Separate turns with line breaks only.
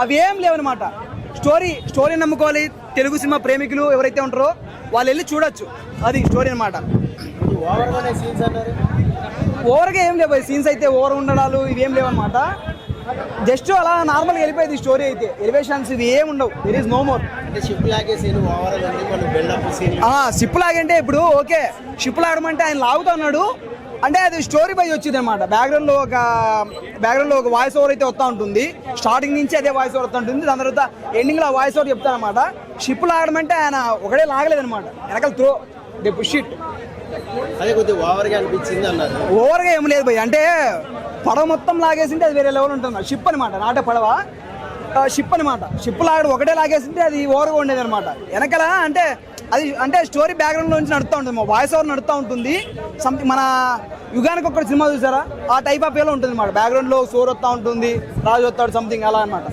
అవి ఏం లేవన్నమాట. స్టోరీ నమ్ముకోవాలి. తెలుగు సినిమా ప్రేమికులు ఎవరైతే ఉంటారో వాళ్ళు వెళ్ళి చూడొచ్చు. అది స్టోరీ అనమాట. ఓవర్గా ఏం లేవు సీన్స్, అయితే ఓవర్ ఉండడాలు ఇవేం లేవన్నమాట. జస్ట్ అలా నార్మల్గా వెళ్ళిపోయింది స్టోరీ అయితే. ఎలివేషన్స్ ఇవి ఏం ఉండవు. There is no more. Ship లాగంటే ఇప్పుడు ఓకే, షిప్ లాగమంటే ఆయన లాగుతా ఉన్నాడు అంటే అది స్టోరీ బై వచ్చింది అనమాట. బ్యాక్గ్రౌండ్లో ఒక వాయిస్ ఓవర్ అయితే వస్తూ ఉంటుంది. స్టార్టింగ్ నుంచి అదే వాయిస్ ఓవర్ వస్తూ ఉంటుంది. దాని తర్వాత ఎండింగ్లో ఆ వాయిస్ ఓవర్ చెప్తాను అనమాట. షిప్ లాగడం అంటే ఆయన ఒకటే లాగలేదు అనమాట, వెనకాల త్రో దే పుష్ ఇట్.
అదే కొద్దిగా ఓవర్గా అనిపించింది అన్నారు.
ఓవర్గా ఏం లేదు భయ్, అంటే పడవ మొత్తం లాగేసింటే అది వేరే లెవెల్ ఉంటుంది. షిప్ అనమాట, నాటే పడవ షిప్ అనమాట. షిప్ లాగడం ఒకటే లాగేసింటే అది ఓవర్గా ఉండేది అనమాట. వెనకాల అంటే స్టోరీ బ్యాక్గ్రౌండ్ నుంచి నడుస్తూ ఉంటుంది, మా వాయిస్ ఓవర్ నడుస్తూ ఉంటుంది. సంథింగ్ మన యుగానికి ఒక్కటి సినిమా చూసారా, ఆ టైప్ ఆఫ్ ఏలో ఉంటుంది అనమాట. బ్యాక్గ్రౌండ్లో సోర్ వస్తూ ఉంటుంది, రాజు వస్తాడు సంథింగ్ అలా అనమాట.